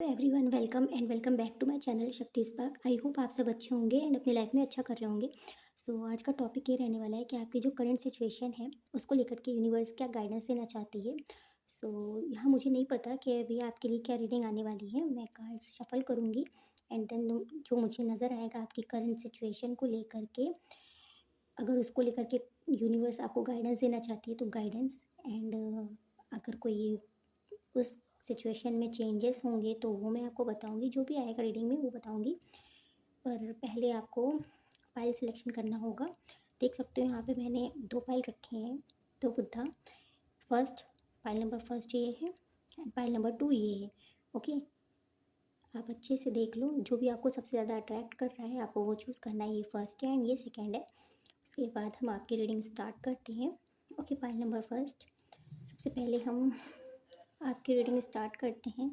Everyone welcome and welcome back to my channel Shakti spark. I hope आप सब अच्छे होंगे एंड अपनी लाइफ में अच्छा कर रहे होंगे। आज का टॉपिक ये रहने वाला है कि आपकी जो करंट सिचुएशन है उसको लेकर के यूनिवर्स क्या गाइडेंस देना चाहती है। यहाँ मुझे नहीं पता कि अभी आपके लिए क्या रीडिंग आने वाली है। मैं कार्ड्स शफल करूँगी एंड देन जो मुझे नज़र आएगा आपकी करंट सिचुएशन को लेकर के, अगर उसको लेकर के यूनिवर्स आपको गाइडेंस देना चाहती है तो गाइडेंस, एंड अगर कोई उस सिचुएशन में चेंजेस होंगे तो वो मैं आपको बताऊंगी। जो भी आएगा रीडिंग में वो बताऊंगी, पर पहले आपको फाइल सिलेक्शन करना होगा। देख सकते हो यहाँ पे मैंने दो फाइल रखे हैं, दो Buddha. First file number first ये है एंड फाइल नंबर 2 ये है। ओके, आप अच्छे से देख लो, जो भी आपको सबसे ज़्यादा अट्रैक्ट कर रहा है आपको वो चूज़ करना है। ये फर्स्ट है एंड ये सेकेंड है। उसके बाद हम आपकी रीडिंग स्टार्ट करते हैं। Okay, file number first. सबसे पहले हम आपकी रीडिंग स्टार्ट करते हैं।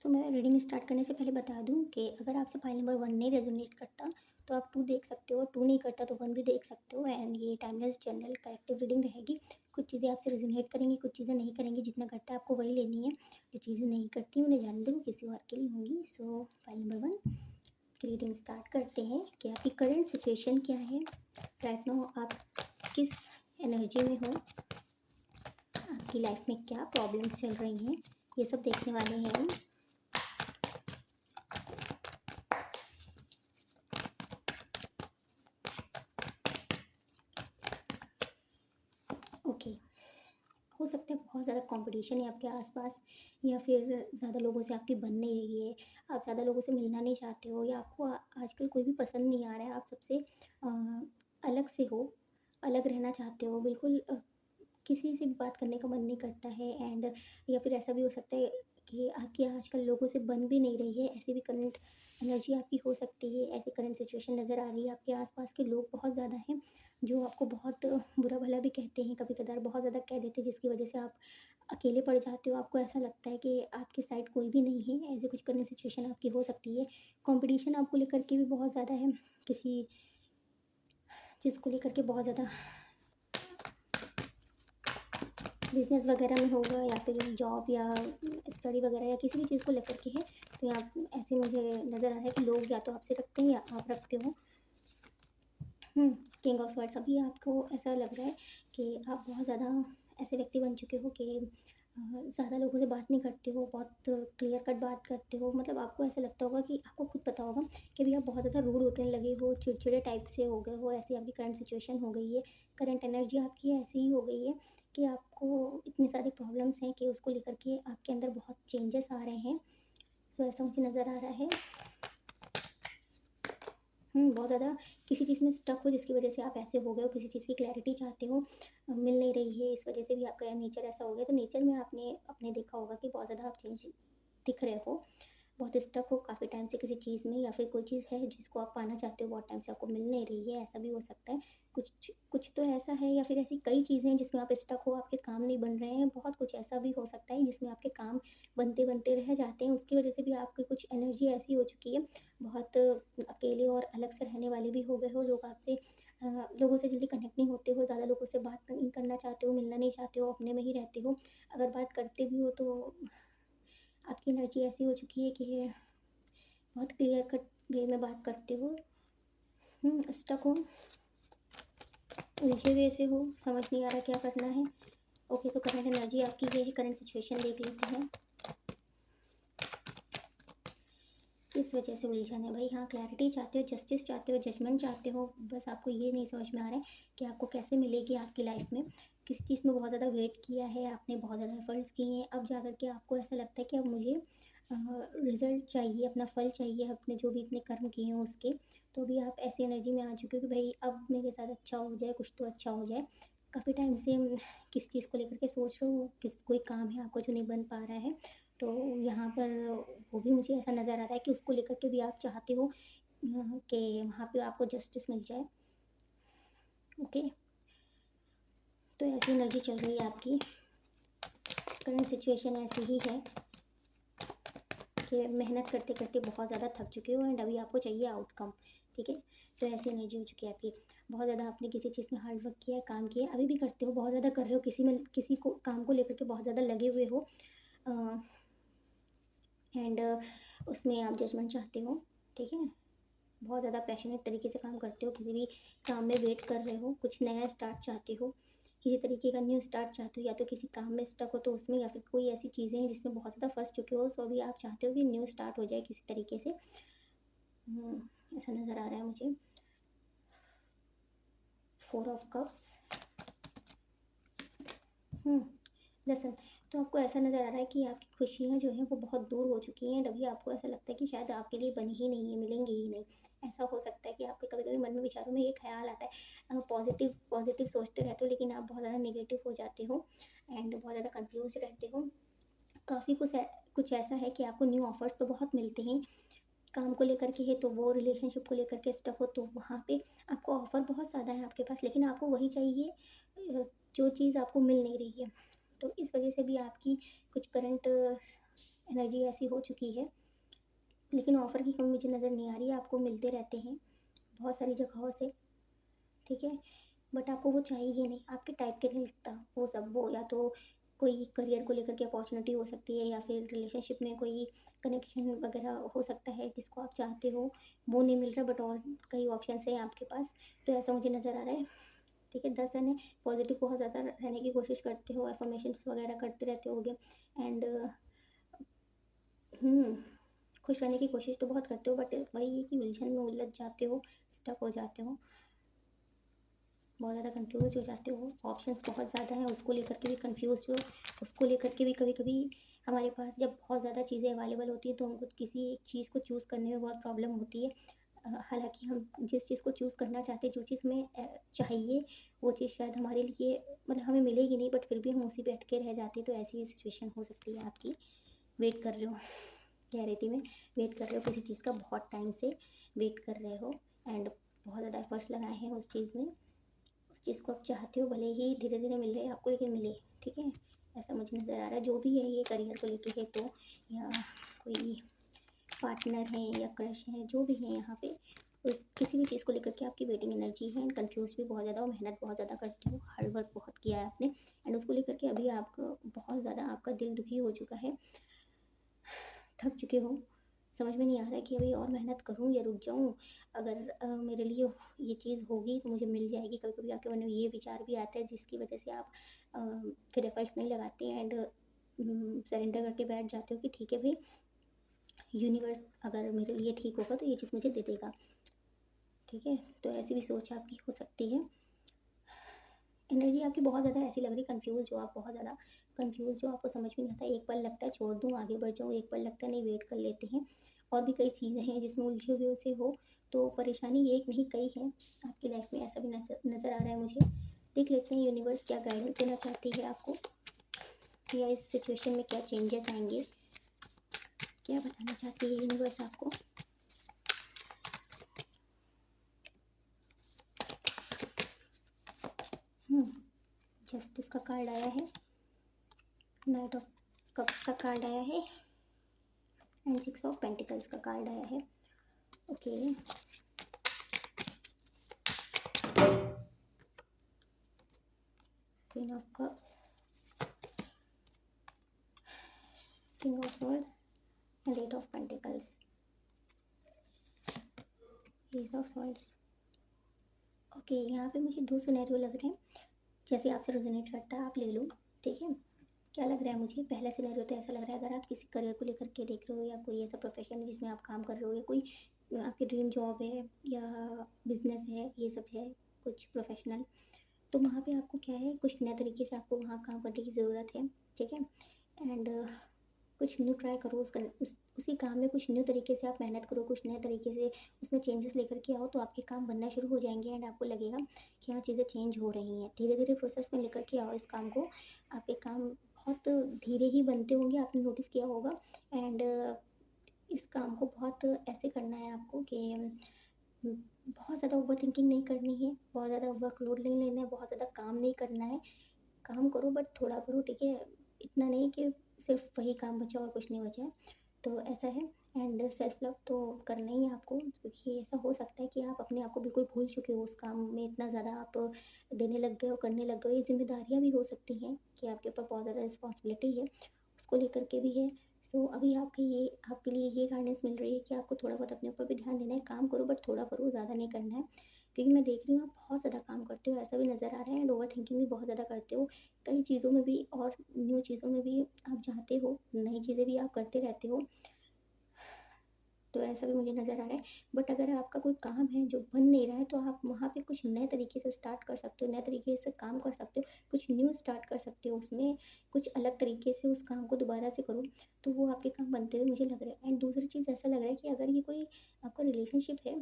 मैं रीडिंग स्टार्ट करने से पहले बता दूं कि अगर आपसे फाइल नंबर 1 नहीं रेजोनेट करता तो आप 2 देख सकते हो, 2 नहीं करता तो 1 भी देख सकते हो। एंड ये टाइमलेस जनरल कलेक्टिव रीडिंग रहेगी। कुछ चीज़ें आपसे रेजोनेट करेंगी, कुछ चीज़ें नहीं करेंगी। जितना करता है आपको वही लेनी है, जो चीज़ें नहीं करती उन्हें जान दो, किसी और के लिए होंगी। फाइल नंबर 1 की रीडिंग स्टार्ट करते हैं कि आपकी करंट सिचुएशन क्या है, राइट नाउ आप किस एनर्जी में हो, आपकी लाइफ में क्या प्रॉब्लम्स चल रही हैं, ये सब देखने वाले हैं हम। ओके, हो सकता है बहुत ज़्यादा कंपटीशन है आपके आसपास, या फिर ज़्यादा लोगों से आपकी बन नहीं रही है, आप ज़्यादा लोगों से मिलना नहीं चाहते हो, या आपको आजकल कोई भी पसंद नहीं आ रहा है, आप सबसे अलग से हो, अलग रहना चाहते हो, बिल्कुल किसी से भी बात करने का मन नहीं करता है। एंड या फिर ऐसा भी हो सकता है कि आपकी आजकल लोगों से बन भी नहीं रही है। ऐसी भी करंट एनर्जी आपकी हो सकती है, ऐसी करंट सिचुएशन नज़र आ रही है। आपके आसपास के लोग बहुत ज़्यादा हैं जो आपको बहुत बुरा भला भी कहते हैं, कभी कदार बहुत ज़्यादा कह देते हैं, जिसकी वजह से आप अकेले पड़ जाते हो। आपको ऐसा लगता है कि आपके साइड कोई भी नहीं है। ऐसे कुछ करंट सिचुएशन आपकी हो सकती है। कंपटीशन आपको लेकर के भी बहुत ज़्यादा है, किसी चीज़ को लेकर के बहुत ज़्यादा बिजनेस वगैरह में होगा, या फिर जॉब या स्टडी वगैरह या किसी भी चीज़ को लेकर के है। तो यहाँ ऐसे मुझे नज़र आ रहा है कि लोग या तो आपसे रखते हैं या आप रखते हो। King of swords. अभी आपको ऐसा लग रहा है कि आप बहुत ज़्यादा ऐसे व्यक्ति बन चुके हो कि ज़्यादा लोगों से बात नहीं करते हो, बहुत क्लियर कट बात करते हो। मतलब आपको ऐसा लगता होगा कि आपको खुद पता होगा कि अभी आप बहुत ज़्यादा रूड होते लगे हो, चिड़चिड़े टाइप से हो गए हो। ऐसी आपकी करंट सिचुएशन हो गई है, करंट एनर्जी आपकी ऐसी ही हो गई है कि आपको इतनी सारी प्रॉब्लम्स हैं कि उसको लेकर के आपके अंदर बहुत चेंजेस आ रहे हैं। ऐसा मुझे नज़र आ रहा है। बहुत ज़्यादा किसी चीज़ में स्टक हो, जिसकी वजह से आप ऐसे हो गए हो, किसी चीज़ की क्लैरिटी चाहते हो, मिल नहीं रही है, इस वजह से भी आपका नेचर ऐसा हो गया। तो नेचर में आपने अपने देखा होगा कि बहुत ज़्यादा आप चेंज दिख रहे हो, बहुत स्टक हो काफ़ी टाइम से किसी चीज़ में, या फिर कोई चीज़ है जिसको आप पाना चाहते हो, बहुत टाइम से आपको मिल नहीं रही है। ऐसा भी हो सकता है। कुछ कुछ तो ऐसा है, या फिर ऐसी कई चीज़ें हैं जिसमें आप स्टक हो, आपके काम नहीं बन रहे हैं। बहुत कुछ ऐसा भी हो सकता है जिसमें आपके काम बनते बनते रह जाते हैं। उसकी वजह से भी आपकी कुछ एनर्जी ऐसी हो चुकी है, बहुत अकेले और अलग से रहने वाले भी हो गए हो। लोग आपसे लोगों से जल्दी कनेक्ट नहीं होते हो, ज़्यादा लोगों से बात नहीं करना चाहते हो, मिलना नहीं चाहते हो, अपने में ही रहते हो। अगर बात करते भी हो तो आपकी एनर्जी ऐसी हो चुकी है कि बहुत क्लियर कट वे में बात करते हो। स्टक हो, उलझे हुए से हो, समझ नहीं आ रहा क्या करना है। ओके, तो करंट एनर्जी आपकी ये है, करंट सिचुएशन देख लेते हैं किस वजह से उलझन है। भाई हाँ, क्लैरिटी चाहते हो, जस्टिस चाहते हो, जजमेंट चाहते हो। बस आपको ये नहीं समझ में आ रहा है कि आपको कैसे मिलेगी आपकी लाइफ में। किसी चीज़ में बहुत ज़्यादा वेट किया है आपने, बहुत ज़्यादा एफर्ट्स किए हैं, अब जा कर के आपको ऐसा लगता है कि अब मुझे रिजल्ट चाहिए, अपना फल चाहिए, अपने जो भी इतने कर्म किए हैं उसके। तो भी आप ऐसी एनर्जी में आ चुके हो कि भाई अब मेरे साथ अच्छा हो जाए, कुछ तो अच्छा हो जाए। काफ़ी टाइम से किसी चीज़ को लेकर के सोच रहे हो, किस कोई काम है आपको जो नहीं बन पा रहा है। तो यहाँ पर वो भी मुझे ऐसा नज़र आ रहा है कि उसको लेकर के भी आप चाहते हो कि वहाँ पे आपको जस्टिस मिल जाए। ओके, तो ऐसी एनर्जी चल रही है आपकी। करंट सिचुएशन ऐसी ही है कि मेहनत करते करते बहुत ज़्यादा थक चुके हो एंड अभी आपको चाहिए आउटकम। ठीक है, तो ऐसी एनर्जी हो चुकी है आपकी। बहुत ज़्यादा आपने किसी चीज़ में हार्ड वर्क किया है, काम किया है, अभी भी करते हो, बहुत ज़्यादा कर रहे हो, किसी में किसी को काम को लेकर के बहुत ज़्यादा लगे हुए हो। एंड उसमें आप जजमेंट चाहते हो, ठीक है। बहुत ज़्यादा पैशनेट तरीके से काम करते हो, किसी भी काम में वेट कर रहे हो, कुछ नया स्टार्ट चाहते हो, किसी तरीके का न्यू स्टार्ट चाहते हो, या तो किसी काम में स्टक हो तो उसमें, या फिर कोई ऐसी चीज़ें हैं जिसमें बहुत ज़्यादा फंस चुके हो, सो अभी आप चाहते हो कि न्यू स्टार्ट हो जाए किसी तरीके से। ऐसा नज़र आ रहा है मुझे। 4 ऑफ कप्स। दरअसल तो आपको ऐसा नज़र आ रहा है कि आपकी खुशियाँ जो हैं वो बहुत दूर हो चुकी हैं, अभी आपको ऐसा लगता है कि शायद आपके लिए बनी ही नहीं है, मिलेंगी ही नहीं। ऐसा हो सकता है कि आपके कभी कभी मन में, विचारों में ये ख्याल आता है, पॉजिटिव पॉजिटिव सोचते रहते हो, लेकिन आप बहुत ज़्यादा नेगेटिव हो जाते हो एंड बहुत ज़्यादा कंफ्यूज रहते हो। काफ़ी कुछ ऐसा है कि आपको न्यू ऑफर्स तो बहुत मिलते हैं, काम को लेकर के है तो वो, रिलेशनशिप को लेकर के स्टक हो तो वहाँ पे आपको ऑफ़र बहुत ज़्यादा है आपके पास, लेकिन आपको वही चाहिए जो चीज़ आपको मिल नहीं रही है। तो इस वजह से भी आपकी कुछ करंट एनर्जी ऐसी हो चुकी है, लेकिन ऑफ़र की कमी मुझे नज़र नहीं आ रही है, आपको मिलते रहते हैं बहुत सारी जगहों से, ठीक है। बट आपको वो चाहिए ही नहीं, आपके टाइप के नहीं लगता वो सब। वो या तो कोई करियर को लेकर के अपॉर्चुनिटी हो सकती है, या फिर रिलेशनशिप में कोई कनेक्शन वगैरह हो सकता है जिसको आप चाहते हो, वो नहीं मिल रहा, बट और कई ऑप्शन है आपके पास। तो ऐसा मुझे नज़र आ रहा है, ठीक है। 10 है, पॉजिटिव बहुत ज़्यादा रहने की कोशिश करते हो, एफर्मेशंस वगैरह करते रहते होगे एंड खुश रहने की कोशिश तो बहुत करते हो, बट वही है कि उलझन में उलझ जाते हो, स्टक हो जाते हो, बहुत ज़्यादा कंफ्यूज हो जाते हो। ऑप्शंस बहुत ज़्यादा हैं, उसको लेकर के भी कंफ्यूज हो, उसको लेकर के भी कभी कभी हमारे पास जब बहुत ज़्यादा चीज़ें अवेलेबल होती हैं तो हमको किसी एक चीज़ को चूज़ करने में बहुत प्रॉब्लम होती है। हालांकि हम जिस चीज़ को चूज़ करना चाहते हैं, जो चीज़ हमें चाहिए, वो चीज़ शायद हमारे लिए, मतलब हमें मिलेगी नहीं, बट फिर भी हम उसी पे अटके रह जाते हैं। तो ऐसी सिचुएशन हो सकती है आपकी। वेट कर रहे हो, कह रही थी मैं, वेट कर रहे हो किसी चीज़ का, बहुत टाइम से वेट कर रहे हो एंड बहुत ज़्यादा एफर्ट्स लगाए हैं उस चीज़ में, उस चीज़ को आप चाहते हो, भले ही धीरे धीरे मिल रहे आपको, लेकिन मिले, ठीक है। ऐसा मुझे नज़र आ रहा है। जो भी है ये करियर को लेके है तो, या कोई पार्टनर है या क्रश है, जो भी है यहाँ पे, उस किसी भी चीज़ को लेकर के आपकी वेटिंग एनर्जी है एंड कंफ्यूज भी बहुत ज़्यादा हो, मेहनत बहुत ज़्यादा करते हो, हार्ड वर्क बहुत किया है आपने एंड उसको लेकर के अभी आपका बहुत ज़्यादा, आपका दिल दुखी हो चुका है, थक चुके हो। समझ में नहीं आ रहा है कि अभी और मेहनत करूँ या रुक जाऊँ। अगर मेरे लिए ये चीज़ होगी तो मुझे मिल जाएगी। कभी कभी आपके मन में ये विचार भी आता है, जिसकी वजह से आप अ, फिर एफर्ट्स नहीं लगाते एंड सरेंडर करके बैठ जाते हो कि ठीक है भाई, यूनिवर्स अगर मेरे लिए ठीक होगा तो ये चीज़ मुझे दे देगा, ठीक है। तो ऐसी भी सोच आपकी हो सकती है। एनर्जी आपकी बहुत ज़्यादा ऐसी लग रही है, कंफ्यूज हो आप, बहुत ज़्यादा कंफ्यूज हो, आपको समझ में नहीं आता। एक पल लगता है छोड़ दूँ आगे बढ़ जाऊँ, एक पल लगता है नहीं वेट कर लेते हैं। और भी कई चीज़ें हैं जिसमें उलझे हुए से हो, तो परेशानी एक नहीं कई है आपकी लाइफ में, ऐसा भी नज़र नज़र आ रहा है मुझे। देख लेते हैं यूनिवर्स क्या गाइडेंस देना चाहती है आपको, या इस सिचुएशन में क्या चेंजेस आएंगे, क्या बताना चाहती है यूनिवर्स आपको। जस्टिस का कार्ड आया है, नाइट ऑफ कप्स का कार्ड आया है एंड 6 ऑफ पेंटिकल्स का कार्ड आया है। Okay, queen of cups, king of swords and 8 of pentacles, S of swords. Okay, यहाँ पे मुझे 2 सिनेरियो लग रहे हैं, जैसे आपसे रेजोनेट करता है आप ले लो, ठीक है। क्या लग रहा है मुझे, पहला सिनेरियो तो ऐसा लग रहा है, अगर आप किसी करियर को लेकर के देख रहे हो, या कोई ऐसा प्रोफेशन है जिसमें आप काम कर रहे हो, या कोई आपकी ड्रीम जॉब है या बिजनेस है, ये सब है कुछ प्रोफेशनल, तो वहाँ पे आपको क्या है, कुछ नए तरीके से आपको वहाँ काम करने की ज़रूरत है, ठीक है। एंड कुछ न्यू ट्राई करो, उसी काम में कुछ न्यू तरीके से आप मेहनत करो, कुछ नए तरीके से उसमें चेंजेस लेकर के आओ, तो आपके काम बनना शुरू हो जाएंगे एंड आपको लगेगा कि हाँ चीज़ें चेंज हो रही हैं। धीरे धीरे प्रोसेस में लेकर के आओ इस काम को, आपके काम बहुत धीरे ही बनते होंगे, आपने नोटिस किया होगा। एंड इस काम को बहुत ऐसे करना है आपको कि बहुत ज़्यादा ओवर थिंकिंग नहीं करनी है, बहुत ज़्यादा वर्कलोड नहीं लेना है, बहुत ज़्यादा काम नहीं करना है। काम करो बट थोड़ा करो, ठीक है। इतना नहीं कि सिर्फ वही काम बचा और कुछ नहीं बचा है, तो ऐसा है। एंड सेल्फ लव तो करना ही है आपको, क्योंकि ऐसा हो सकता है कि आप अपने आप को बिल्कुल भूल चुके हो, उस काम में इतना ज़्यादा आप देने लग गए हो, करने लग गए हो। ये जिम्मेदारियाँ भी हो सकती हैं कि आपके ऊपर बहुत ज़्यादा रिस्पॉन्सिबिलिटी है, उसको लेकर के भी है। सो अभी आपके लिए ये गाइडेंस मिल रही है कि आपको थोड़ा बहुत अपने ऊपर भी ध्यान देना है, काम करो बट थोड़ा करो, ज़्यादा नहीं करना है। क्योंकि मैं देख रही हूँ आप बहुत ज़्यादा काम करते हो, ऐसा भी नज़र आ रहा है, एंड ओवर थिंकिंग भी बहुत ज़्यादा करते हो। कई चीज़ों में भी और न्यू चीज़ों में भी आप जाते हो, नई चीज़ें भी आप करते रहते हो। तो ऐसा भी मुझे नज़र आ रहा है। बट अगर आपका कोई काम है जो बन नहीं रहा है, तो आप वहाँ पे कुछ नए तरीके से स्टार्ट कर सकते हो, नए तरीके से काम कर सकते हो, कुछ न्यू स्टार्ट कर सकते हो, उसमें कुछ अलग तरीके से उस काम को दोबारा से करो, तो वो आपके काम बनते हुए मुझे लग रहा है। एंड दूसरी चीज़ ऐसा लग रहा है कि अगर ये कोई आपका रिलेशनशिप है,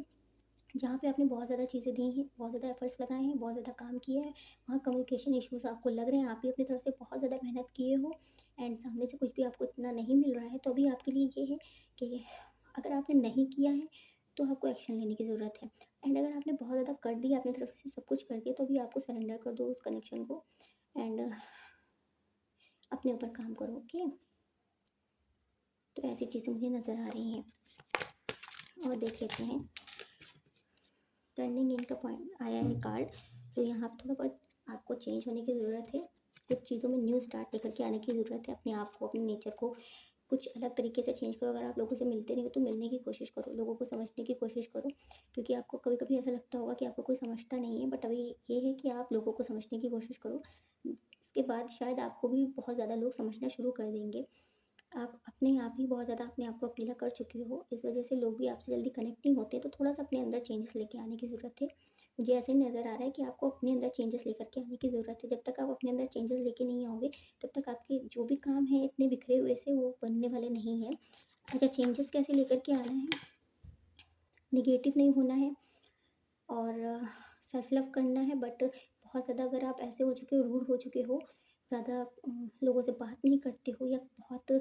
जहाँ पे आपने बहुत ज़्यादा चीज़ें दी हैं, बहुत ज़्यादा एफर्ट्स लगाए हैं, बहुत ज़्यादा काम किया है, वहाँ कम्युनिकेशन इश्यूज़ आपको लग रहे हैं, आप भी अपनी तरफ से बहुत ज़्यादा मेहनत किए हो, एंड सामने से कुछ भी आपको इतना नहीं मिल रहा है, तो अभी आपके लिए ये है कि अगर आपने नहीं किया है, तो आपको एक्शन लेने की ज़रूरत है। एंड अगर आपने बहुत ज़्यादा कर दिया, अपनी तरफ से सब कुछ कर दिया, तो अभी आपको सरेंडर कर दो उस कनेक्शन को, एंड अपने ऊपर काम करो, ओके। तो ऐसी चीज़ें मुझे नज़र आ रही हैं। और देख लेते हैं, टर्निंग इन का पॉइंट आया है कार्ड। सो यहाँ पे थोड़ा बहुत आपको चेंज होने की ज़रूरत है, कुछ चीज़ों में न्यू स्टार्ट लेकर के आने की ज़रूरत है। अपने आप को, अपने नेचर को कुछ अलग तरीके से चेंज करो। अगर आप लोगों से मिलते नहीं हो, तो मिलने की कोशिश करो, लोगों को समझने की कोशिश करो, क्योंकि आपको कभी कभी ऐसा लगता होगा कि आपको कोई समझता नहीं है, बट अभी ये है कि आप लोगों को समझने की कोशिश करो। इसके बाद शायद आपको भी बहुत ज़्यादा लोग समझना शुरू कर देंगे। आप अपने आप ही बहुत ज़्यादा अपने आप को अकेला कर चुके हो, इस वजह से लोग भी आपसे जल्दी कनेक्ट नहीं होते, तो थोड़ा सा अपने अंदर चेंजेस लेके आने की ज़रूरत है। मुझे ऐसे ही नज़र आ रहा है कि आपको अपने अंदर चेंजेस लेकर के आने की ज़रूरत है। जब तक आप अपने अंदर चेंजेस लेके नहीं आओगे, तब तक आपके जो भी काम हैं इतने बिखरे हुए से वो बनने वाले नहीं हैं। अच्छा, चेंजेस कैसे लेकर के आना है? नेगेटिव नहीं होना है, और सेल्फ लव करना है, बट बहुत ज़्यादा अगर आप ऐसे हो चुके हो, रूड हो चुके हो, ज़्यादा लोगों से बात नहीं करते हो, या बहुत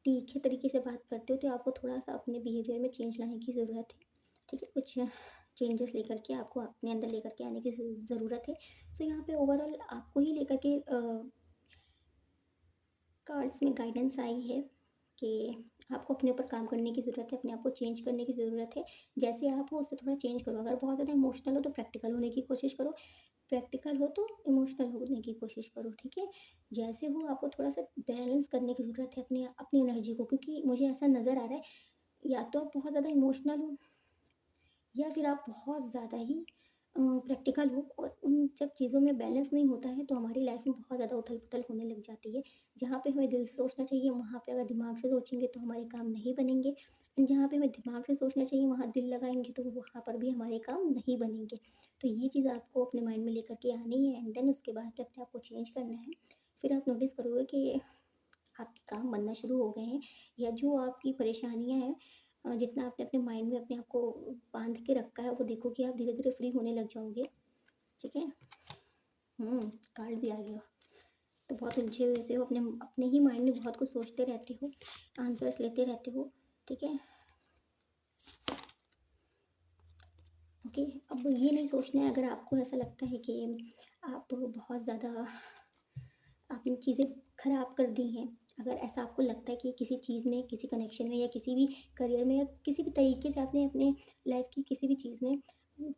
तीखे तरीके से बात करते हो, तो आपको थोड़ा सा अपने बिहेवियर में चेंज लाने की ज़रूरत है। ठीक है, कुछ चेंजेस लेकर के आपको अपने अंदर लेकर के आने की ज़रूरत है। सो यहाँ पे ओवरऑल आपको ही लेकर के कार्ड्स में गाइडेंस आई है कि आपको अपने ऊपर काम करने की ज़रूरत है, अपने आप को चेंज करने की ज़रूरत है। जैसे आप हो उससे थोड़ा चेंज करो। अगर बहुत ज़्यादा इमोशनल हो तो प्रैक्टिकल होने की कोशिश करो, प्रैक्टिकल हो तो इमोशनल होने की कोशिश करो, ठीक है? जैसे हो आपको थोड़ा-सा बैलेंस करने की ज़रूरत है अपनी अपनी एनर्जी को, क्योंकि मुझे ऐसा नज़र आ रहा है, या तो आप बहुत ज़्यादा इमोशनल हो, या फिर आप बहुत ज़्यादा ही प्रैक्टिकल हो, और उन जब चीज़ों में बैलेंस नहीं होता है, तो हमारी लाइफ में बहुत ज़्यादा उथल-पुथल होने लग जाती है। जहाँ पे हमें दिल से सोचना चाहिए, वहाँ पे अगर दिमाग से सोचेंगे तो हमारे काम नहीं बनेंगे, एंड जहाँ पे हमें दिमाग से सोचना चाहिए वहाँ दिल लगाएँगे तो वहाँ पर भी हमारे काम नहीं बनेंगे। तो ये चीज़ आपको अपने माइंड में लेकर के आनी है, एंड देन उसके बाद में अपने आप को चेंज करना है। फिर आप नोटिस करोगे कि आपके काम बनना शुरू हो गए हैं, या जो आपकी परेशानियाँ हैं, जितना आपने अपने माइंड में अपने आप को बांध के रखा है, वो देखो कि आप धीरे धीरे फ्री होने लग जाओगे। ठीक है। कार्ड भी आ गया। तो बहुत उलझे हुए से हो, अपने अपने ही माइंड में बहुत कुछ सोचते रहते हो, आंसर्स लेते रहते हो। ठीक है। ओके। अब ये नहीं सोचना है, अगर आपको ऐसा लगता है कि आप बहुत ज़्यादा आपने चीज़ें ख़राब कर दी हैं, अगर ऐसा आपको लगता है कि किसी चीज़ में, किसी कनेक्शन में, या किसी भी करियर में, या किसी भी तरीके से आपने अपने लाइफ की किसी भी चीज़ में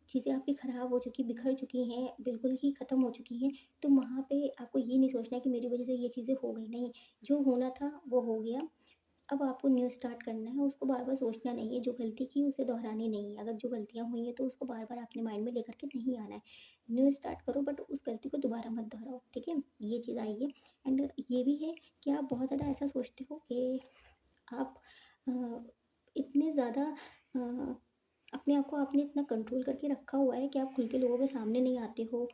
चीज़ें आपकी ख़राब हो चुकी, बिखर चुकी हैं, बिल्कुल ही ख़त्म हो चुकी हैं, तो वहाँ पे आपको ये नहीं सोचना है कि मेरी वजह से ये चीज़ें हो गई। नहीं, जो होना था वो हो गया। अब आपको न्यू स्टार्ट करना है, उसको बार-बार सोचना नहीं है, जो गलती की उसे दोहरानी नहीं है। अगर जो गलतियाँ हुई हैं तो उसको बार-बार अपने माइंड में लेकर के नहीं आना है। न्यू स्टार्ट करो, बट उस गलती को दोबारा मत दोहराओ, ठीक है? ये चीज़ आई है। एंड ये भी है कि आप बहुत ज़्यादा ऐसा सोचते हो कि आप अ, इतने ज़्यादा अपने आप को आपने इतना कंट्रोल करके रखा हुआ है कि आप खुल के लोगों के सामने नहीं आते हो,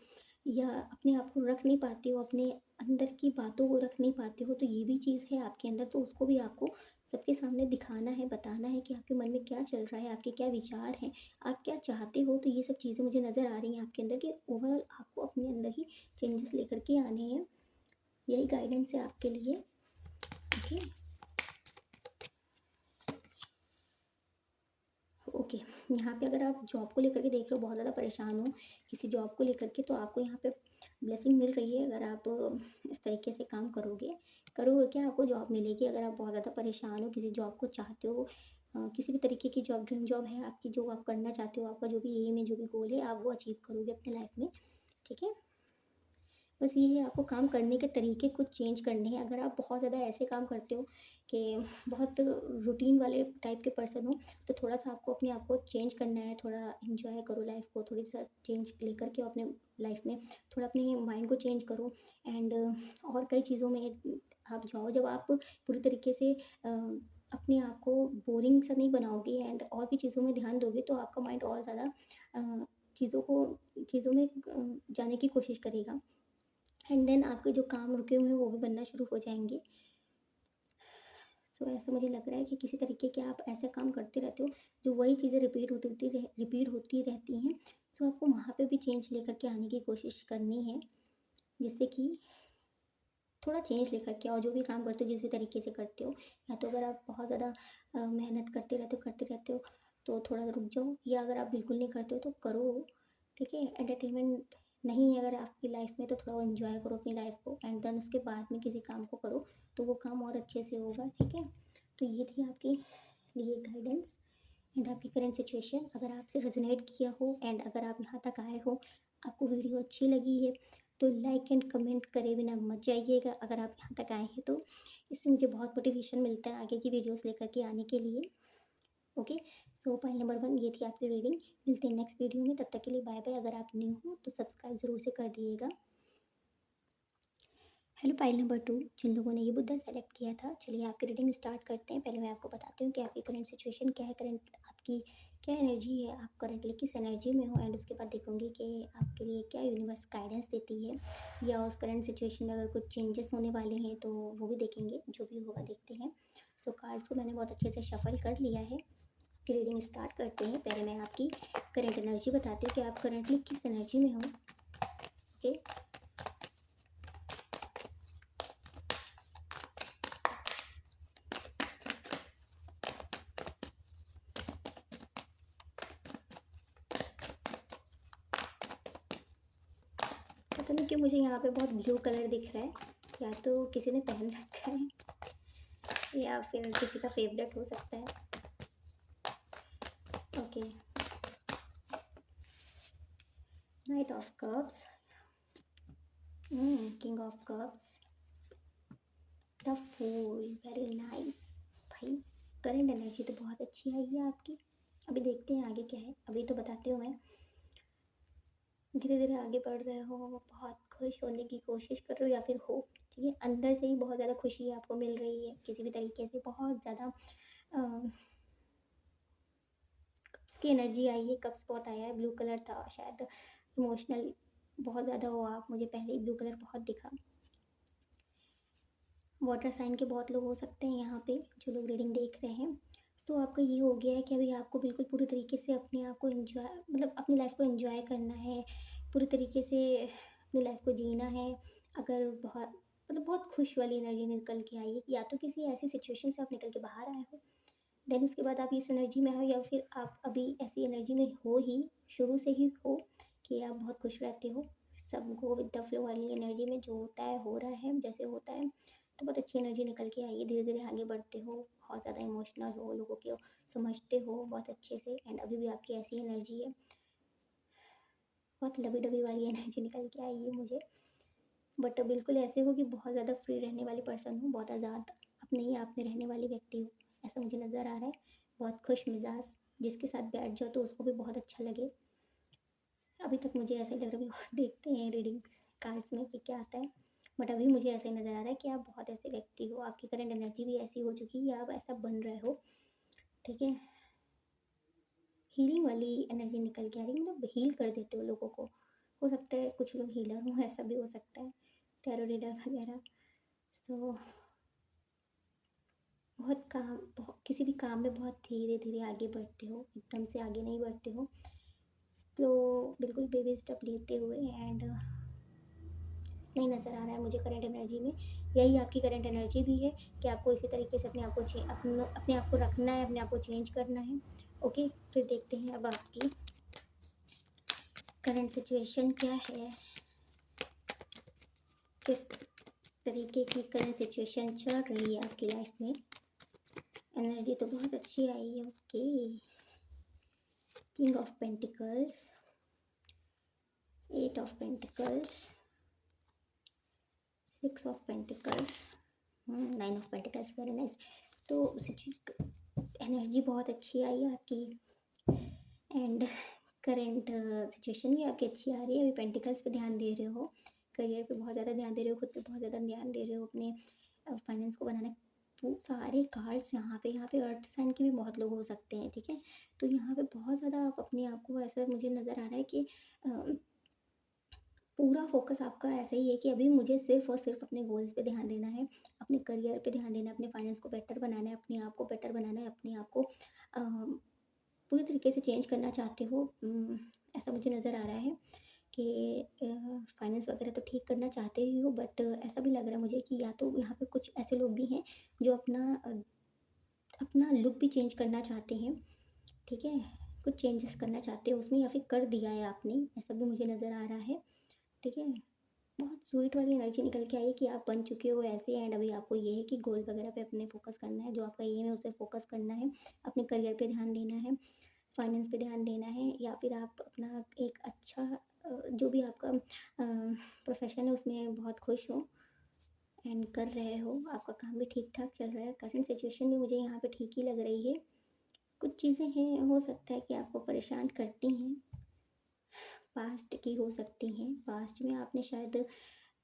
या अपने आप को रख नहीं पाते हो, अपने अंदर की बातों को रख नहीं पाते हो, तो ये भी चीज़ है आपके अंदर, तो उसको भी आपको सबके सामने दिखाना है, बताना है कि आपके मन में क्या चल रहा है, आपके क्या विचार हैं, आप क्या चाहते हो। तो ये सब चीज़ें मुझे नज़र आ रही हैं आपके अंदर, कि ओवरऑल आपको अपने अंदर ही चेंजेस लेकर के आने हैं। यही गाइडेंस है आपके लिए, ओके। ओके। यहाँ पे अगर आप जॉब को लेकर के देख रहे हो, बहुत ज़्यादा परेशान हो किसी जॉब को लेकर के, तो आपको यहाँ पे ब्लेसिंग मिल रही है। अगर आप इस तरीके से काम करोगे क्या, आपको जॉब मिलेगी। अगर आप बहुत ज़्यादा परेशान हो, किसी जॉब को चाहते हो, किसी भी तरीके की जॉब, ड्रीम जॉब है आपकी, जो आप करना चाहते हो, आपका जो भी एम है, जो भी गोल है, आप वो अचीव करोगे अपने लाइफ में। ठीक है। बस ये है, आपको काम करने के तरीके कुछ चेंज करने हैं। अगर आप बहुत ज़्यादा ऐसे काम करते हो कि बहुत रूटीन वाले टाइप के पर्सन हो, तो थोड़ा-सा आपको अपने आप को चेंज करना है, थोड़ा एन्जॉय करो लाइफ़ को, थोड़ी-सा चेंज लेकर के आओ अपने लाइफ़ में, थोड़ा अपने माइंड को चेंज करो एंड और कई चीज़ों में आप जाओ। जब आप पूरी तरीके से अपने आप को बोरिंग सा नहीं बनाओगे एंड और भी चीज़ों में ध्यान दोगे, तो आपका माइंड और ज़्यादा अ, चीज़ों में जाने की कोशिश करेगा एंड देन आपके जो काम रुके हुए हैं वो भी बनना शुरू हो जाएँगे। सो ऐसा मुझे लग रहा है कि किसी तरीके के आप ऐसे काम करते रहते हो, जो वही चीज़ें रिपीट होती रहती हैं। सो आपको वहाँ पे भी चेंज लेकर के आने की कोशिश करनी है, जिससे कि थोड़ा चेंज लेकर के आओ। जो भी काम करते हो, जिस भी तरीके से करते हो, या तो अगर आप बहुत ज़्यादा मेहनत करते रहते हो, तो थोड़ा रुक जाओ, या अगर आप बिल्कुल नहीं करते हो तो करो, ठीक है? एंटरटेनमेंट नहीं है अगर आपकी लाइफ में, तो थोड़ा एंजॉय करो अपनी लाइफ को एंड देन उसके बाद में किसी काम को करो, तो वो काम और अच्छे से होगा, ठीक है? तो ये थी आपके लिए गाइडेंस एंड आपकी करंट सिचुएशन अगर आपसे रेजोनेट किया हो एंड अगर आप यहाँ तक आए हो, आपको वीडियो अच्छी लगी है, तो लाइक एंड कमेंट करे बिना मत जाइएगा। अगर आप यहाँ तक आए हैं तो इससे मुझे बहुत मोटिवेशन मिलता है आगे की वीडियोस लेकर के आने के लिए। ओके, सो पॉइंट नंबर 1 ये थी आपकी रीडिंग। मिलते हैं नेक्स्ट वीडियो में, तब तक के लिए बाय बाय। अगर आप न्यू हो तो सब्सक्राइब ज़रूर से कर दिएगा। हेलो पाइल नंबर 2, जिन लोगों ने ये मुद्दा सेलेक्ट किया था, चलिए आपकी रीडिंग स्टार्ट करते हैं। पहले मैं आपको बताती हूँ कि आपकी करंट सिचुएशन क्या है, करंट आपकी क्या एनर्जी है, आप करंटली किस एनर्जी में हो एंड उसके बाद देखूंगी कि आपके लिए क्या यूनिवर्स गाइडेंस देती है, या उस करंट सिचुएशन में अगर कुछ चेंजेस होने वाले हैं तो वो भी देखेंगे। जो भी होगा देखते हैं। सो कार्ड्स को मैंने बहुत अच्छे से शफल कर लिया है। आपकी रीडिंग स्टार्ट करते हैं। पहले मैं आपकी करंट एनर्जी बताती हूँ कि आप करंटली किस एनर्जी में हो। ओके, पता नहीं क्यों मुझे यहाँ पे बहुत ब्लू कलर दिख रहा है, या तो किसी ने पहन रखा है या फिर किसी का फेवरेट हो सकता है। Okay, knight of cups, king of cups, the fool, very nice. भाई करंट एनर्जी तो बहुत अच्छी आई है आपकी। अभी देखते हैं आगे क्या है। अभी तो बताती हूँ मैं, धीरे धीरे आगे बढ़ रहे हो, बहुत खुश होने की कोशिश कर रहे हो या फिर हो, ठीक है? अंदर से ही बहुत ज़्यादा खुशी आपको मिल रही है किसी भी तरीके से, बहुत ज़्यादा कप्स की एनर्जी आई है। कप्स बहुत आया है, ब्लू कलर था शायद, इमोशनल बहुत ज़्यादा हो आप, मुझे पहले ही ब्लू कलर बहुत दिखा। वाटर साइन के बहुत लोग हो सकते हैं यहाँ पे जो लोग रीडिंग देख रहे हैं। सो आपका ये हो गया है कि अभी आपको बिल्कुल पूरी तरीके से अपने आप को एंजॉय, मतलब अपनी लाइफ को एंजॉय करना है, पूरी तरीके से अपनी लाइफ को जीना है। अगर बहुत मतलब बहुत खुश वाली एनर्जी निकल के आई है, या तो किसी ऐसी सिचुएशन से आप निकल के बाहर आए हो, देन उसके बाद आप इस एनर्जी में हो, या फिर आप अभी ऐसी एनर्जी में हो ही, शुरू से ही हो कि आप बहुत खुश रहते हो। सब गो विद द फ्लो वाली एनर्जी में, जो होता है हो रहा है जैसे होता है। तो बहुत अच्छी एनर्जी निकल के आई है, धीरे धीरे आगे बढ़ते हो, बहुत ज़्यादा इमोशनल हो, लोगों को समझते हो बहुत अच्छे से एंड अभी भी आपकी ऐसी एनर्जी है। बहुत लवी डबी वाली एनर्जी निकल के आई है मुझे, बट बिल्कुल ऐसे हो कि बहुत ज़्यादा फ्री रहने वाली पर्सन हो, बहुत आज़ाद अपने ही आप में रहने वाली व्यक्ति हो, ऐसा मुझे नज़र आ रहा है। बहुत खुश मिजाज, जिसके साथ बैठ जाओ तो उसको भी बहुत अच्छा लगे। अभी तक मुझे ऐसा ही लग रहा है, अभी देखते हैं रीडिंग कार्ड्स में कि क्या आता है, बट अभी मुझे ऐसा ही नज़र आ रहा है कि आप बहुत ऐसे व्यक्ति हो, आपकी करंट एनर्जी भी ऐसी हो चुकी है, आप ऐसा बन रहे हो, ठीक है? हीलिंग वाली एनर्जी निकल के आ रही है, मतलब हील कर देते हो लोगों को। हो सकता है कुछ लोग हीलर हों, ऐसा भी हो सकता है, टैरो रीडर वगैरह। सो बहुत किसी भी काम में बहुत धीरे धीरे आगे बढ़ते हो, एकदम से आगे नहीं बढ़ते हो। तो बिल्कुल बेबी स्टेप लेते हुए एंड नहीं नज़र आ रहा है मुझे करंट एनर्जी में। यही आपकी करंट एनर्जी भी है कि आपको इसी तरीके से अपने आप को अपने आप को रखना है, अपने आप को चेंज करना है। ओके, फिर देखते हैं अब आपकी करंट सिचुएशन क्या है, किस तरीके की करंट सिचुएशन चल रही है आपकी लाइफ में। एनर्जी तो बहुत अच्छी आई है। Okay, king of pentacles, eight of pentacles, six of pentacles, 9 of pentacles, very nice. तो एनर्जी बहुत अच्छी आई है आपकी, एंड करंट सिचुएशन भी आपकी अच्छी आ रही है। अभी पेंटिकल्स पे ध्यान दे रहे हो, करियर पे बहुत ज़्यादा ध्यान दे रहे हो, खुद पे बहुत ज़्यादा ध्यान दे रहे हो, अपने फाइनेंस को बनाने। वो सारे कार्ड्स यहाँ पे अर्थ साइन के भी बहुत लोग हो सकते हैं, ठीक है। तो यहाँ पे बहुत ज़्यादा आप अपने आप को, ऐसा मुझे नज़र आ रहा है कि पूरा फोकस आपका ऐसा ही है कि अभी मुझे सिर्फ और सिर्फ अपने गोल्स पे ध्यान देना है, अपने करियर पे ध्यान देना है, अपने फाइनेंस को बेटर बनाना है, अपने आप को बेटर बनाना है, अपने आप को पूरी तरीके से चेंज करना चाहते हो। ऐसा मुझे नज़र आ रहा है कि फाइनेंस वगैरह तो ठीक करना चाहते ही हो, बट ऐसा भी लग रहा है मुझे कि या तो यहाँ पे कुछ ऐसे लोग भी हैं जो अपना लुक भी चेंज करना चाहते हैं, ठीक है। कुछ चेंजेस करना चाहते हो उसमें, या फिर कर दिया है आपने, ऐसा भी मुझे नज़र आ रहा है, ठीक है। बहुत स्वीट वाली एनर्जी निकल के आई है कि आप बन चुके हो ऐसे, एंड अभी आपको ये है कि गोल वगैरह पे अपने फोकस करना है, जो आपका एम है उस पर फोकस करना है, अपने करियर पे ध्यान देना है, फाइनेंस पे ध्यान देना है, या फिर आप अपना एक अच्छा जो भी आपका प्रोफेशन है उसमें बहुत खुश हो एंड कर रहे हो, आपका काम भी ठीक ठाक चल रहा है। करंट सिचुएशन भी मुझे यहाँ पे ठीक ही लग रही है। कुछ चीज़ें हैं, हो सकता है कि आपको परेशान करती हैं, पास्ट की हो सकती हैं, पास्ट में आपने शायद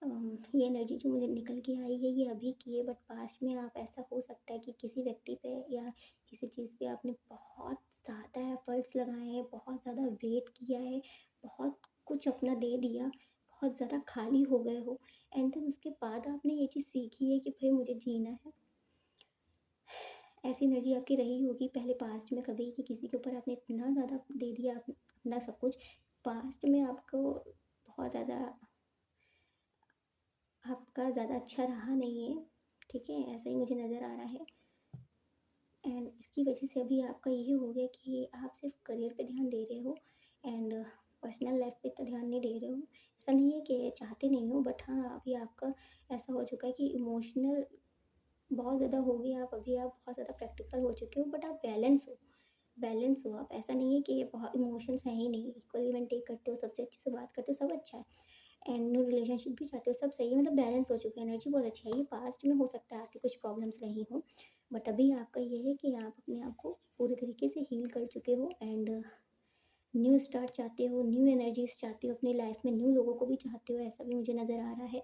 ये एनर्जी जो मुझे निकल के आई है ये अभी की है, बट पास्ट में आप, ऐसा हो सकता है कि किसी व्यक्ति पे या किसी चीज़ पे आपने बहुत ज़्यादा एफर्ट्स लगाए हैं, बहुत ज़्यादा वेट किया है, बहुत कुछ अपना दे दिया, बहुत ज़्यादा खाली हो गए हो, एंड देन उसके बाद आपने ये चीज़ सीखी है कि भाई मुझे जीना है। ऐसी एनर्जी आपकी रही होगी पहले पास्ट में कभी, कि किसी के ऊपर आपने इतना ज़्यादा दे दिया अपना सब कुछ, पास्ट में आपको बहुत ज़्यादा, आपका ज़्यादा अच्छा रहा नहीं है, ठीक है, ऐसा ही मुझे नज़र आ रहा है। एंड इसकी वजह से अभी आपका ये हो गया कि आप सिर्फ करियर पे ध्यान दे रहे हो, एंड पर्सनल लाइफ पे तो ध्यान नहीं दे रहे हो। ऐसा नहीं है कि चाहते नहीं हो, बट हाँ अभी आपका ऐसा हो चुका है कि इमोशनल बहुत ज़्यादा हो गए आप, अभी आप बहुत ज़्यादा प्रैक्टिकल हो चुके हो, बट आप बैलेंस हो आप। ऐसा नहीं है कि बहुत इमोशंस हैं ही नहीं, इक्वल इवन टेक करते हो, सबसे अच्छे से बात करते हो, सब अच्छा है, एंड न्यू रिलेशनशिप भी चाहते हो, सब सही है, मतलब बैलेंस हो चुका है, एनर्जी बहुत अच्छी है। ये पास्ट में हो सकता है आपकी कुछ प्रॉब्लम्स रही हो, बट अभी आपका ये है कि आप अपने आप को पूरी तरीके से हील कर चुके हो, एंड न्यू स्टार्ट चाहते हो, न्यू एनर्जीज चाहते हो अपनी लाइफ में, न्यू लोगों को भी चाहते हो। ऐसा भी मुझे नज़र आ रहा है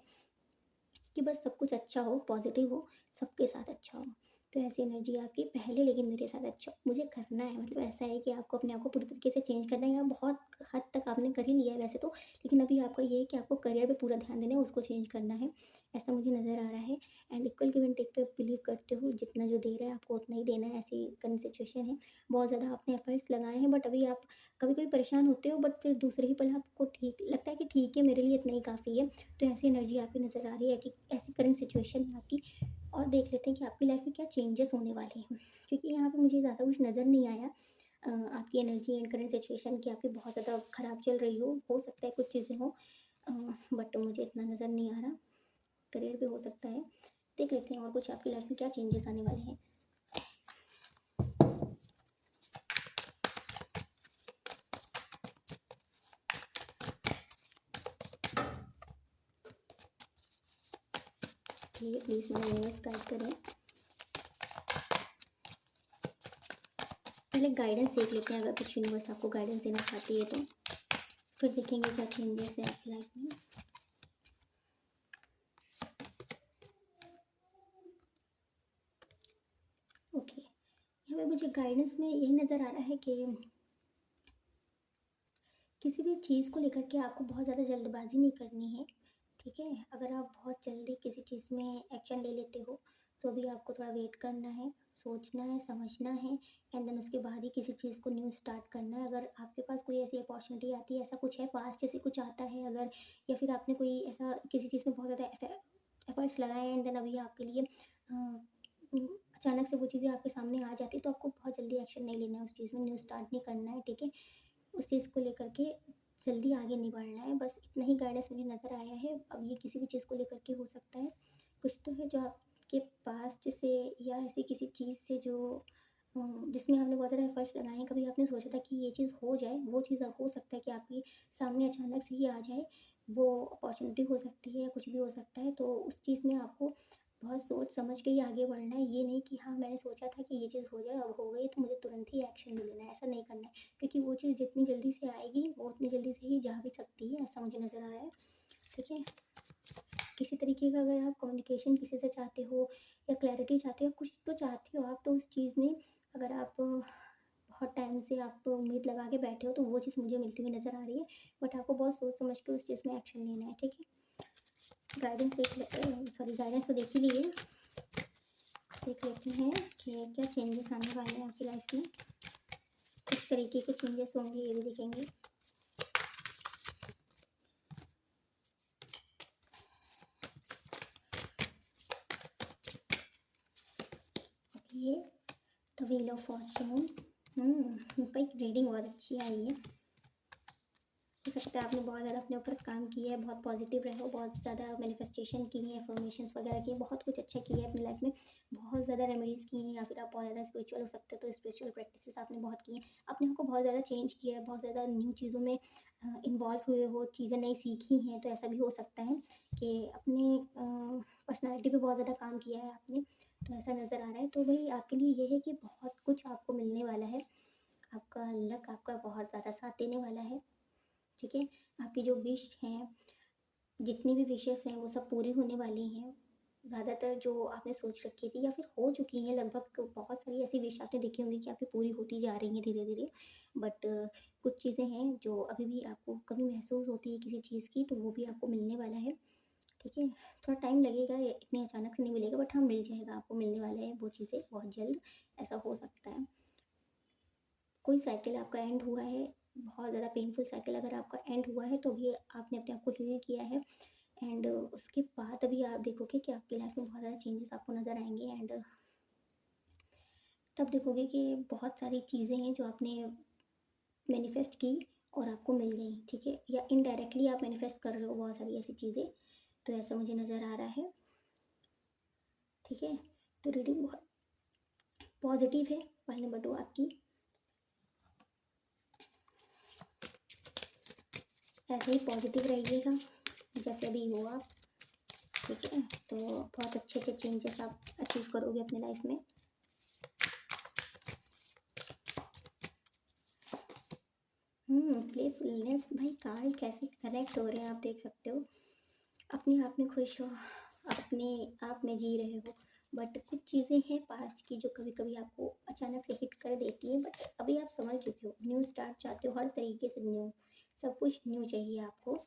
कि बस सब कुछ अच्छा हो, पॉजिटिव हो, सबके साथ अच्छा हो। तो ऐसी एनर्जी आपकी पहले, लेकिन मेरे साथ अच्छा हो, मुझे करना है, मतलब ऐसा है कि आपको अपने आप को पूरी तरीके से चेंज करना है, या बहुत हद तक आपने कर ही लिया है वैसे तो, लेकिन अभी आपका ये है कि आपको करियर पे पूरा ध्यान देना है, उसको चेंज करना है, ऐसा मुझे नज़र आ रहा है। And equal give and take पे बिलीव करते हो, जितना जो दे रहा है आपको उतना ही देना है, ऐसी करंट सिचुएशन है। बहुत ज़्यादा आपने एफर्ट्स लगाए हैं, बट अभी आप कभी कभी परेशान होते हो, बट फिर दूसरे ही पल आपको ठीक लगता है कि ठीक है, मेरे लिए इतना ही काफ़ी है। तो ऐसी एनर्जी आपकी नज़र आ रही है कि ऐसी करंट सिचुएशन है आपकी। और देख लेते हैं कि आपकी लाइफ में क्या चेंजेस होने वाले हैं, क्योंकि यहाँ पे मुझे ज़्यादा कुछ नज़र नहीं आया। आपकी एनर्जी एंड करंट सिचुएशन की आपकी बहुत ज़्यादा ख़राब चल रही हो सकता है कुछ चीज़ें हो, बट मुझे इतना नज़र नहीं आ रहा। करियर पे हो सकता है, देख लेते हैं और कुछ आपकी लाइफ में क्या चेंजेस आने वाले हैं। प्लीज़ मेरा यूनिवर्स गाइड करें। पहले गाइडेंस देख लेते हैं, अगर कुछ यूनिवर्स आपको गाइडेंस देना चाहती है तो फिर देखेंगे क्या चेंजेस है आपकी लाइफ में। ओके, यहाँ पे मुझे गाइडेंस में यही नज़र आ रहा है कि किसी भी चीज़ को लेकर के आपको बहुत ज़्यादा जल्दबाजी नहीं करनी है, ठीक है। अगर आप बहुत जल्दी किसी चीज़ में एक्शन ले लेते हो तो भी आपको थोड़ा वेट करना है, सोचना है, समझना है, एंड देन उसके बाद ही किसी चीज़ को न्यू स्टार्ट करना है। अगर आपके पास कोई ऐसी अपॉर्चुनिटी आती है, ऐसा कुछ है पास्ट जैसे कुछ आता है अगर, या फिर आपने कोई ऐसा किसी चीज़ में बहुत ज़्यादा एफर्ट्स लगाए एंड देन अभी आपके लिए अचानक से वो चीज़ें आपके सामने आ जाती है, तो आपको बहुत जल्दी एक्शन नहीं लेना है, उस चीज़ में न्यू स्टार्ट नहीं करना है, ठीक है। उस चीज़ को लेकर के जल्दी आगे नहीं बढ़ना है, बस इतना ही गाइडेंस मुझे नज़र आया है। अब ये किसी भी चीज़ को लेकर के हो सकता है, कुछ तो है जो आपके पास्ट से या ऐसी किसी चीज़ से जो जिसमें आपने बहुत ज़्यादा एफर्ट्स लगाए हैं, कभी आपने सोचा था कि ये चीज़ हो जाए, वो चीज़ हो सकता है कि आपके सामने अचानक से ही आ जाए, वो अपॉर्चुनिटी हो सकती है या कुछ भी हो सकता है, तो उस चीज़ में आपको बहुत सोच समझ के ही आगे बढ़ना है। ये नहीं कि हाँ, मैंने सोचा था कि ये चीज़ हो जाए, अब हो गई तो मुझे तुरंत ही एक्शन ले लेना है, ऐसा नहीं करना है। क्योंकि वो चीज़ जितनी जल्दी से आएगी, वो उतनी जल्दी से ही जा भी सकती है, ऐसा मुझे नज़र आ रहा है, ठीक है? किसी तरीके का अगर आप कम्युनिकेशन किसी से चाहते हो या क्लैरिटी चाहते हो, कुछ तो चाहते हो आप, तो उस चीज़ में अगर आप बहुत टाइम से आप उम्मीद लगा के बैठे हो, तो वो चीज़ मुझे मिलती हुई नज़र आ रही है। बट आपको बहुत सोच समझ के उस चीज़ में एक्शन लेना है, ठीक है? गाइडेंस गाइडेंस तो देख ही लिए, देख लेते हैं कि क्या चेंजेस आने वाले हैं आपकी लाइफ में, किस तरीके के चेंजेस होंगे ये भी देखेंगे। ये द व्हील ऑफ फॉर्च्यून। भाई रीडिंग बहुत अच्छी आई है। हो सकता है आपने बहुत ज़्यादा अपने ऊपर काम किया है, बहुत पॉजिटिव रहे हो, बहुत ज़्यादा मैनिफेस्टेशन की है, अफर्मेशंस वगैरह की है, बहुत कुछ अच्छा किया है अपनी लाइफ में, बहुत ज़्यादा रेमेडीज़ की हैं, या फिर आप बहुत ज़्यादा स्पिरिचुअल हो सकते हो, तो स्पिरिचुअल प्रैक्टिसेस आपने बहुत की हैं, अपने आप को बहुत ज़्यादा चेंज किया है, बहुत ज़्यादा न्यू चीज़ों में इन्वॉल्व हुए हो, चीज़ें नई सीखी हैं, तो ऐसा भी हो सकता है कि अपनी पर्सनैलिटी पे बहुत ज़्यादा काम किया है आपने, तो ऐसा नज़र आ रहा है। तो भाई आपके लिए ये है कि बहुत कुछ आपको मिलने वाला है, आपका लक आपका बहुत ज़्यादा साथ देने वाला है, ठीक है? आपकी जो विश हैं, जितनी भी विशेज़ हैं वो सब पूरी होने वाली हैं। ज़्यादातर जो आपने सोच रखी थी या फिर हो चुकी हैं लगभग, बहुत सारी ऐसी विश आपने देखी होंगी कि आपकी पूरी होती जा रही हैं धीरे-धीरे। बट कुछ चीज़ें हैं जो अभी भी आपको कमी महसूस होती है किसी चीज़ की, तो वो भी आपको मिलने वाला है, ठीक है? थोड़ा टाइम लगेगा, ये इतने अचानक से नहीं मिलेगा, बट हाँ, मिल जाएगा, आपको मिलने वाला है वो चीज़ें बहुत जल्द, ऐसा हो सकता है। कोई साइकिल आपका एंड हुआ है, बहुत ज़्यादा पेनफुल साइकिल अगर आपका एंड हुआ है, तो भी आपने अपने आप को हील किया है, एंड उसके बाद अभी आप देखोगे कि आपकी लाइफ में बहुत ज़्यादा चेंजेस आपको नज़र आएंगे, एंड तब देखोगे कि बहुत सारी चीज़ें हैं जो आपने मैनिफेस्ट की और आपको मिल गई, ठीक है? या इनडायरेक्टली आप मैनिफेस्ट कर रहे हो बहुत सारी ऐसी चीज़ें, तो ऐसा मुझे नज़र आ रहा है, ठीक है? तो रीडिंग बहुत पॉजिटिव है, फाइल नंबर 2 आपकी। ऐसे ही पॉजिटिव रहिएगा जैसे अभी हो आप, ठीक है? तो बहुत अच्छे अच्छे चेंजेस आप अचीव करोगे अपने लाइफ में। प्लेफुलनेस, भाई कार्ड कैसे कनेक्ट हो रहे हैं आप देख सकते हो। अपने आप में खुश हो, अपने आप में जी रहे हो, बट कुछ चीज़ें हैं पास्ट की जो कभी कभी आपको अचानक से हिट कर देती है, बट अभी आप समझ चुके हो, न्यू स्टार्ट चाहते हो, हर तरीके से न्यू, सब कुछ न्यू चाहिए आपको।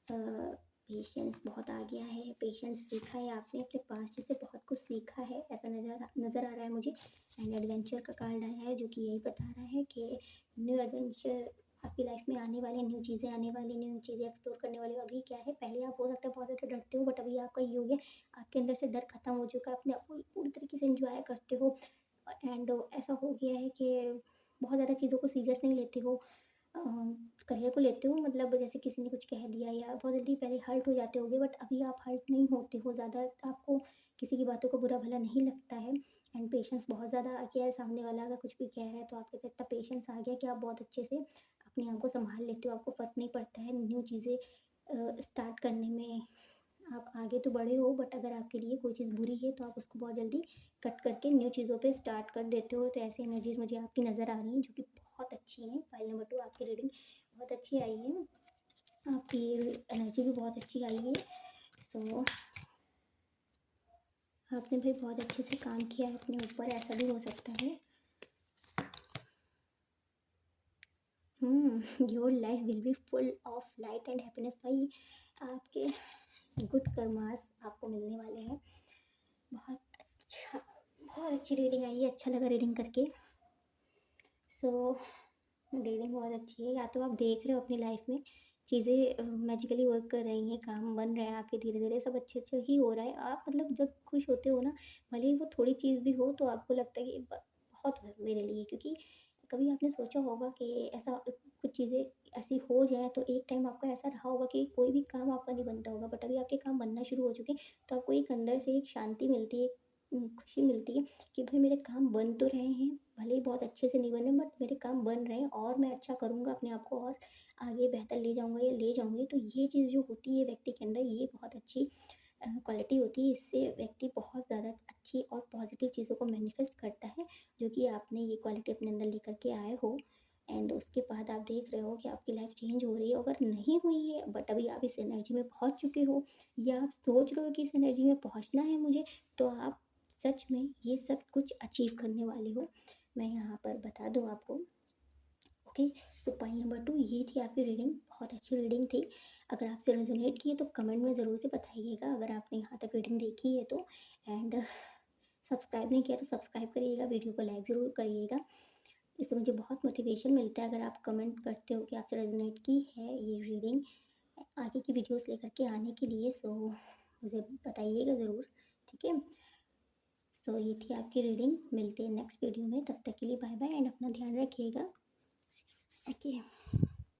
पेशेंस बहुत आ गया है, पेशेंस सीखा है आपने, अपने पास्ट से बहुत कुछ सीखा है, ऐसा नज़र आ रहा है मुझे। एंड एडवेंचर का कार्ड आया है जो कि यही बता रहा है कि न्यू एडवेंचर आपकी लाइफ में आने वाले, न्यू चीज़ें आने वाली, न्यू चीज़ें एक्सप्लोर करने वाले। अभी क्या है, पहले आप हो सकता है बहुत ज़्यादा डरते हो, बट अभी आपका ये हो गया, आपके अंदर से डर खत्म हो चुका है, अपने आप को पूरी तरीके से इंजॉय करते हो, एंड ऐसा हो गया है कि बहुत ज़्यादा चीज़ों को सीरियस नहीं लेते हो, करियर को लेते हो, मतलब जैसे किसी ने कुछ कह दिया या बहुत जल्दी पहले हर्ट हो जाते होगे, बट अभी आप हर्ट नहीं होते हो ज़्यादा, आपको किसी की बातों को बुरा भला नहीं लगता है, एंड पेशेंस बहुत ज़्यादा आ गया है। सामने वाला अगर कुछ भी कह रहा है तो आपके अंदर इतना पेशेंस आ गया कि आप बहुत अच्छे से अपने आप को संभाल लेते हो, आपको फ़र्क नहीं पड़ता है न्यू चीज़ें स्टार्ट करने में। आप आगे तो बढ़े हो, बट अगर आपके लिए कोई चीज़ बुरी है तो आप उसको बहुत जल्दी कट करके न्यू चीज़ों पे स्टार्ट कर देते हो, तो ऐसी एनर्जीज मुझे आपकी नज़र आ रही हैं जो कि बहुत अच्छी हैं। फाइल नंबर 2 आपकी रीडिंग बहुत अच्छी आई है, आपकी एनर्जी भी बहुत अच्छी आई है। सो आपने भी बहुत अच्छे से काम किया है अपने ऊपर, ऐसा भी हो सकता है। Your life will be full of light and happiness, भाई आपके गुड कर्मास आपको मिलने वाले हैं। बहुत अच्छा, बहुत अच्छी रीडिंग आई है, अच्छा लगा रीडिंग करके। सो रीडिंग बहुत अच्छी है, या तो आप देख रहे हो अपनी लाइफ में चीज़ें मैजिकली वर्क कर रही हैं, काम बन रहे हैं आपके, धीरे धीरे सब अच्छे अच्छे ही हो रहा है। आप मतलब जब खुश होते हो ना, भले ही वो थोड़ी चीज़ भी हो, तो आपको लगता है कि बहुत है मेरे लिए, क्योंकि कभी आपने सोचा होगा कि ऐसा कुछ चीज़ें ऐसी हो जाए, तो एक टाइम आपका ऐसा रहा होगा कि कोई भी काम आपका नहीं बनता होगा, बट अभी आपके काम बनना शुरू हो चुके हैं, तो आपको एक अंदर से एक शांति मिलती है, एक खुशी मिलती है कि भाई मेरे काम बन तो रहे हैं, भले ही बहुत अच्छे से नहीं बने बट मेरे काम बन रहे हैं और मैं अच्छा करूँगा, अपने आप को और आगे बेहतर ले जाऊँगा या ले जाऊँगी। तो ये चीज़ जो होती है व्यक्ति के अंदर, ये बहुत अच्छी क्वालिटी होती है। इससे व्यक्ति बहुत ज़्यादा अच्छी और पॉजिटिव चीज़ों को मैनिफेस्ट करता है, जो कि आपने ये क्वालिटी अपने अंदर लेकर के आए हो। एंड उसके बाद आप देख रहे हो कि आपकी लाइफ चेंज हो रही है। अगर नहीं हुई है बट अभी आप इस एनर्जी में पहुंच चुके हो, या आप सोच रहे हो कि इस एनर्जी में पहुंचना है मुझे, तो आप सच में ये सब कुछ अचीव करने वाले हो। मैं यहाँ पर बता दूँ आपको। ओके, सो पॉइंट नंबर 2 ये थी आपकी रीडिंग। बहुत अच्छी रीडिंग थी। अगर आपसे रेजोनेट की है तो कमेंट में ज़रूर से बताइएगा, अगर आपने यहाँ तक रीडिंग देखी है तो। एंड सब्सक्राइब नहीं किया तो सब्सक्राइब करिएगा, वीडियो को लाइक ज़रूर करिएगा। इससे मुझे बहुत मोटिवेशन मिलता है अगर आप कमेंट करते हो कि आपसे रेजोनेट की है ये रीडिंग आगे की वीडियोस लेकर के आने के लिए। सो मुझे बताइएगा ज़रूर, ठीक है। सो ये थी आपकी रीडिंग। मिलते हैं नेक्स्ट वीडियो में, तब तक के लिए बाय बाय एंड अपना ध्यान रखिएगा। ओके।